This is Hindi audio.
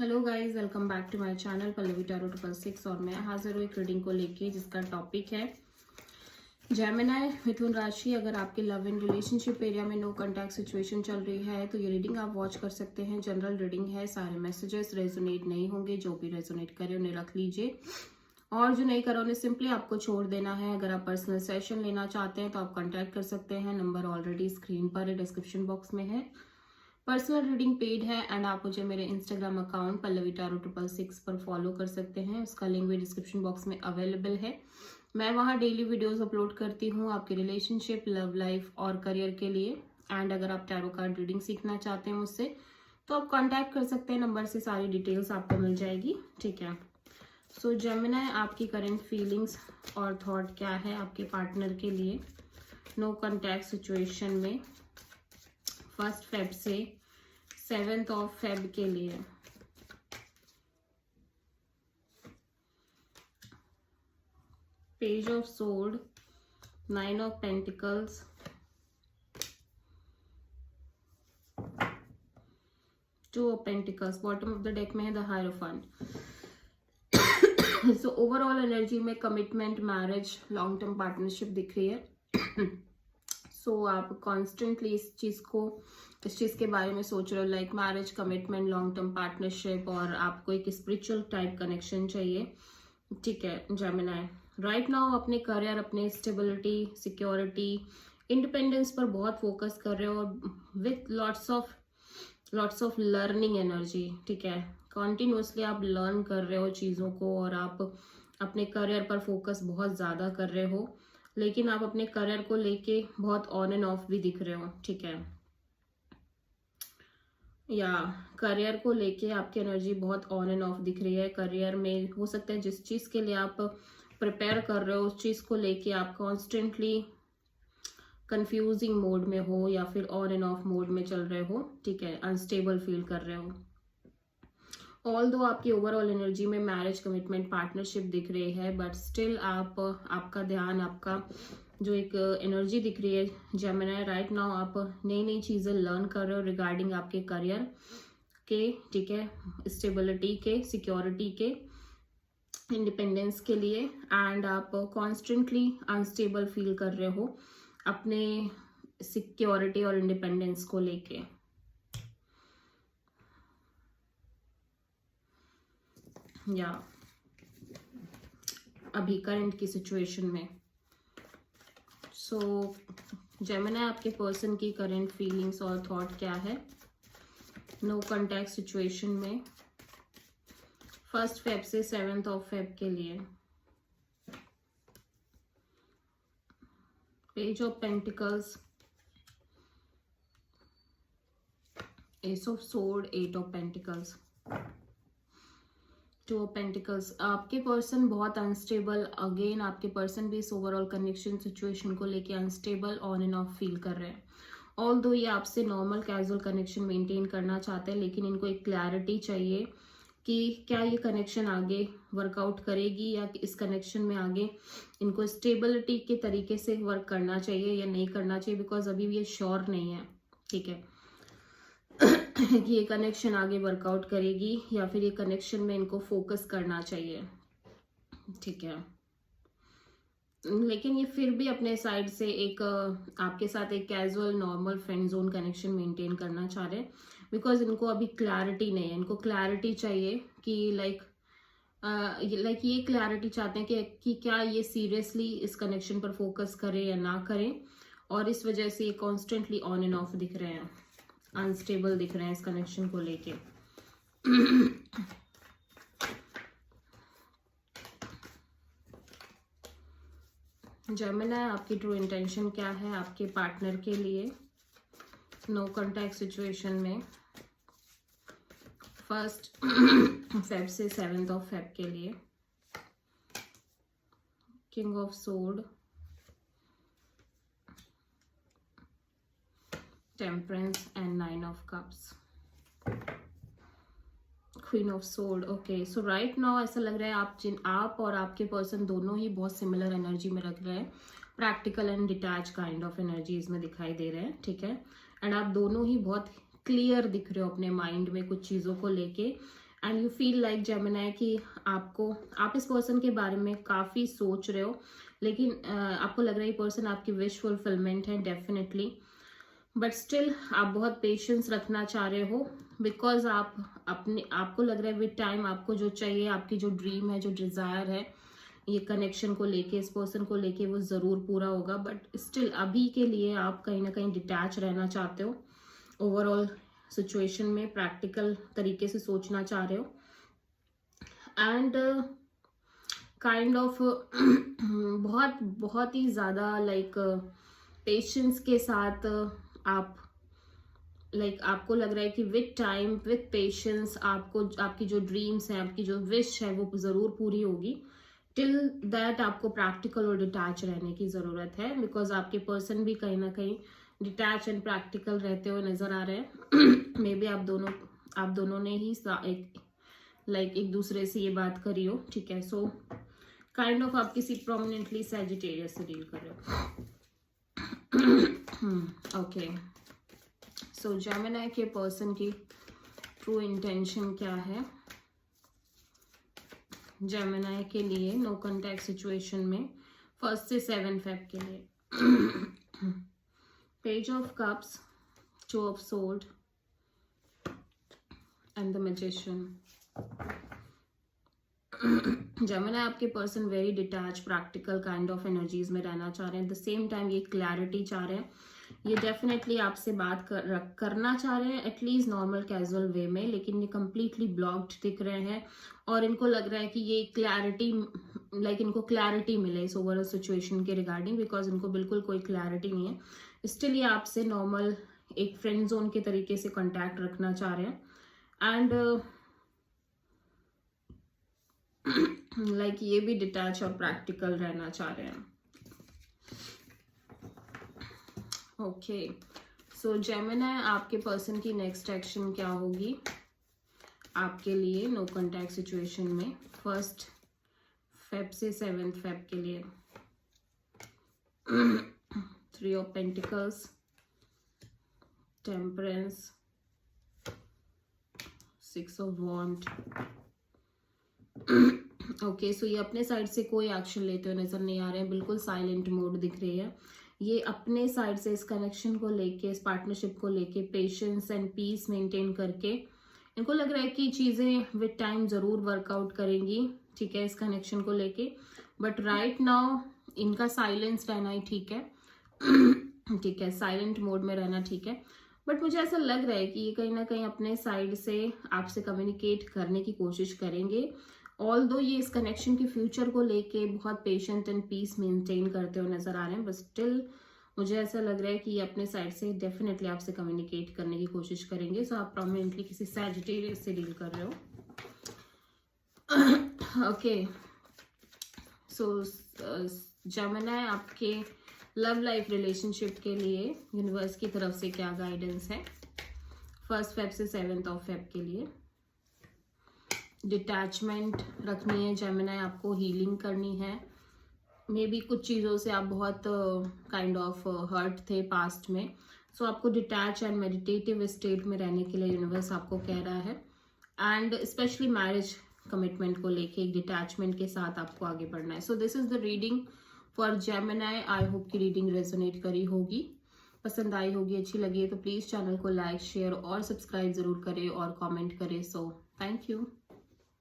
Hello guys, welcome back to my channel Pallavi tarot 666। और मैं हाजिर हूँ एक रीडिंग को लेके जिसका टॉपिक है जेमिनी मिथुन राशि। अगर आपके लव एंड रिलेशनशिप एरिया में नो कांटेक्ट सिचुएशन चल रही है तो ये रीडिंग आप वॉच कर सकते हैं। जनरल रीडिंग है, सारे मैसेजेस रेजोनेट नहीं होंगे। जो भी रेजोनेट करे उन्हें रख लीजिए और जो नहीं करा उन्हें सिंपली आपको छोड़ देना है। अगर आप पर्सनल सेशन लेना चाहते हैं तो आप कॉन्टैक्ट कर सकते हैं। नंबर ऑलरेडी स्क्रीन पर है, डिस्क्रिप्शन बॉक्स में है। पर्सनल रीडिंग पेड है एंड आप मुझे मेरे इंस्टाग्राम अकाउंट पल्लवी टैरो 666 पर फॉलो कर सकते हैं। उसका लिंक भी डिस्क्रिप्शन बॉक्स में अवेलेबल है। मैं वहाँ डेली वीडियोस अपलोड करती हूँ आपके रिलेशनशिप, लव लाइफ और करियर के लिए। एंड अगर आप टैरो कार्ड रीडिंग सीखना चाहते हैं मुझसे तो आप कांटेक्ट कर सकते हैं। नंबर से सारी डिटेल्स आपको मिल जाएगी, ठीक है। सो जेमिनी, आपकी करंट फीलिंग्स और थॉट क्या है आपके पार्टनर के लिए नो कांटेक्ट सिचुएशन में 1 फेब से 7 फेब के लिए। Page of sword, 9 of pentacles, 2 of pentacles. Bottom of the deck में है the hierophant. So overall energy में commitment, marriage, long term partnership दिख रही है। सो आप कॉन्स्टेंटली इस चीज के बारे में सोच रहे हो, like marriage, commitment, long term partnership, और आपको एक स्पिरिचुअल टाइप कनेक्शन चाहिए, ठीक है जेमिनी। राइट नाउ अपने करियर, अपने स्टेबिलिटी, सिक्योरिटी, इंडिपेंडेंस पर बहुत फोकस कर रहे हो with lots of learning energy, ठीक है। कॉन्टिन्यूसली आप लर्न कर रहे हो चीज़ों को और आप अपने करियर पर फोकस बहुत ज़्यादा कर रहे हो, लेकिन आप अपने करियर को लेके बहुत ऑन एंड ऑफ भी दिख रहे हो, ठीक है। या करियर को लेके आपकी एनर्जी बहुत ऑन एंड ऑफ दिख रही है। करियर में हो सकता है जिस चीज़ के लिए आप प्रिपेयर कर रहे हो उस चीज़ को लेके आप कॉन्स्टेंटली कंफ्यूजिंग मोड में हो या फिर ऑन एंड ऑफ मोड में चल रहे हो, ठीक है। अनस्टेबल फील कर रहे हो। ऑल दो आपकी ओवरऑल एनर्जी में मैरिज, कमिटमेंट, पार्टनरशिप दिख रही है, बट स्टिल आपका ध्यान, आपका जो एक एनर्जी दिख रही है जेमिनी, राइट नाउ आप नई नई चीज़ें लर्न कर रहे हो रिगार्डिंग आपके करियर के, ठीक है, स्टेबिलिटी के, सिक्योरिटी के, इंडिपेंडेंस के लिए। एंड आप कॉन्स्टेंटली अनस्टेबल फील कर रहे हो अपने सिक्योरिटी और इंडिपेंडेंस को लेके। या अभी करंट की सिचुएशन में सो जेमिनी, आपके पर्सन की करंट फीलिंग्स और थॉट क्या है नो कांटेक्ट सिचुएशन में 1 फेब से 7 फेब के लिए। Page of pentacles, S of sword, 8 of pentacles, 2 of pentacles. आपके पर्सन बहुत अनस्टेबल, अगेन आपके पर्सन भी इस ओवरऑल कनेक्शन सिचुएशन को लेके unstable, on end of feel कर रहे हैं। ऑल दो ये आपसे नॉर्मल कैजुअल कनेक्शन मेंटेन करना चाहते हैं, लेकिन इनको एक क्लैरिटी चाहिए कि क्या ये कनेक्शन आगे वर्कआउट करेगी या इस कनेक्शन में आगे इनको स्टेबिलिटी के तरीके से वर्क करना चाहिए या नहीं करना चाहिए, बिकॉज अभी भी ये श्योर नहीं है, ठीक है, कि ये कनेक्शन आगे वर्कआउट करेगी या फिर ये कनेक्शन में इनको फोकस करना चाहिए, ठीक है। लेकिन ये फिर भी अपने साइड से एक आपके साथ एक casual normal friend zone connection maintain करना चाह रहे हैं, बिकॉज इनको अभी क्लैरिटी नहीं है। इनको क्लैरिटी चाहिए कि लाइक ये क्लैरिटी चाहते हैं कि क्या ये सीरियसली इस कनेक्शन पर फोकस करें या ना करें, और इस वजह से ये कॉन्स्टेंटली ऑन एंड ऑफ दिख रहे हैं, अनस्टेबल दिख रहे हैं इस कनेक्शन को लेके। जेमिनी, आपकी ट्रू इंटेंशन क्या है आपके पार्टनर के लिए नो कांटेक्ट सिचुएशन में 1 फेब से 7 फेब के लिए। King of sword, temperance and 9 of cups, queen of sword. Okay, so right now ऐसा लग रहा है आप और आपके पर्सन दोनों ही बहुत सिमिलर एनर्जी में रख रहे हैं। Practical and detach kind of energy इसमें दिखाई दे रहे हैं, ठीक है। एंड आप दोनों ही बहुत क्लियर दिख रहे हो अपने माइंड में कुछ चीज़ों को लेके, and you feel like Gemini कि आप इस पर्सन के बारे में काफ़ी सोच रहे हो, लेकिन आपको लग रहा है ये पर्सन आपकी विश फुलफिलमेंट है डेफिनेटली, बट स्टिल आप बहुत पेशेंस रखना चाह रहे हो, बिकॉज आपको लग रहा है विद टाइम आपको जो चाहिए, आपकी जो ड्रीम है, जो डिज़ायर है ये कनेक्शन को लेके, इस पर्सन को लेके, वो ज़रूर पूरा होगा। बट स्टिल अभी के लिए आप कहीं ना कहीं डिटैच रहना चाहते हो, ओवरऑल सिचुएशन में प्रैक्टिकल तरीके से सोचना चाह रहे हो, एंड काइंड ऑफ बहुत बहुत ही ज़्यादा लाइक पेशेंस के साथ आप आपको लग रहा है कि विद टाइम, विद पेशेंस आपको आपकी जो ड्रीम्स है, आपकी जो विश है वो ज़रूर पूरी होगी। टिल दैट आपको प्रैक्टिकल और डिटैच रहने की ज़रूरत है, बिकॉज आपके पर्सन भी कहीं ना कहीं डिटैच एंड प्रैक्टिकल रहते हुए नज़र आ रहे हैं। मे बी आप दोनों ने ही एक दूसरे से ये बात करी हो, ठीक है। सो काइंड ऑफ आप किसी प्रोमिनेंटली सैजिटेरियस से डील कर रहे हो। ओके, सो जेमिनी के पर्सन की ट्रू इंटेंशन क्या है जेमिनी के लिए नो कॉन्टैक्ट सिचुएशन में 1 से 7 फेब के लिए? Page of cups, 2 of sword and the magician. Gemini आपके person very detach, practical kind of energies में रहना चाह रहे हैं। एट द सेम टाइम ये क्लैरिटी चाह रहे हैं, ये डेफिनेटली आपसे बात करना चाह रहे हैं, एटलीस्ट नॉर्मल कैजुअल वे में, लेकिन ये कम्प्लीटली ब्लॉक्ड दिख रहे हैं और इनको लग रहा है कि ये क्लैरिटी इनको क्लैरिटी मिले इस ओवरऑल सिचुएशन के रिगार्डिंग, बिकॉज इनको बिल्कुल कोई क्लैरिटी नहीं है। स्टिल ये आपसे नॉर्मल एक फ्रेंड जोन के तरीके से कॉन्टैक्ट रखना चाह रहे हैं, एंड ये भी डिटैच और प्रैक्टिकल रहना चाह रहे हैं। ओके, सो जेमिनी आपके पर्सन की नेक्स्ट एक्शन क्या होगी आपके लिए नो कॉन्टैक्ट सिचुएशन में 1 फेब से 7 फेब के लिए? 3 of pentacles, temperance, 6 of wand. Okay, so ये अपने साइड से कोई एक्शन लेते हुए नजर नहीं आ रहे हैं, बिल्कुल साइलेंट मोड दिख रही है। ये अपने साइड से इस कनेक्शन को लेके, इस पार्टनरशिप को लेके पेशेंस एंड पीस मेंटेन करके इनको लग रहा है कि चीजें विद टाइम जरूर वर्कआउट करेंगी, ठीक है, इस कनेक्शन को लेके। बट राइट नाउ इनका साइलेंस रहना ही ठीक है, ठीक है, साइलेंट मोड में रहना ठीक है। बट मुझे ऐसा लग रहा है कि ये कहीं ना कहीं अपने साइड से आपसे कम्युनिकेट करने की कोशिश करेंगे, ऑल्दो ये इस कनेक्शन के फ्यूचर को लेके बहुत पेशेंट एंड पीस मेंटेन करते हुए नजर आ रहे हैं, बट स्टिल मुझे ऐसा लग रहा है कि ये अपने साइड से डेफिनेटली आपसे कम्युनिकेट करने की कोशिश करेंगे। सो आप प्रोमिनेंटली किसी सैजिटेरियस से डील कर रहे हो। ओके, सो जेमिनी आपके लव लाइफ रिलेशनशिप के लिए यूनिवर्स की तरफ से क्या गाइडेंस है 1 फेब से 7 फेब के लिए? डिटैचमेंट रखनी है जेमिनी, आपको हीलिंग करनी है। मे बी कुछ चीज़ों से आप बहुत काइंड ऑफ हर्ट थे पास्ट में, सो आपको डिटैच एंड मेडिटेटिव स्टेट में रहने के लिए यूनिवर्स आपको कह रहा है, एंड स्पेशली मैरिज कमिटमेंट को लेके एक डिटैचमेंट के साथ आपको आगे बढ़ना है। So this is the reading for Gemini. I hope की रीडिंग रेजोनेट करी होगी, पसंद आई होगी, अच्छी लगी है तो प्लीज़ चैनल को लाइक, शेयर और सब्सक्राइब ज़रूर करें और कमेंट करें। So thank you.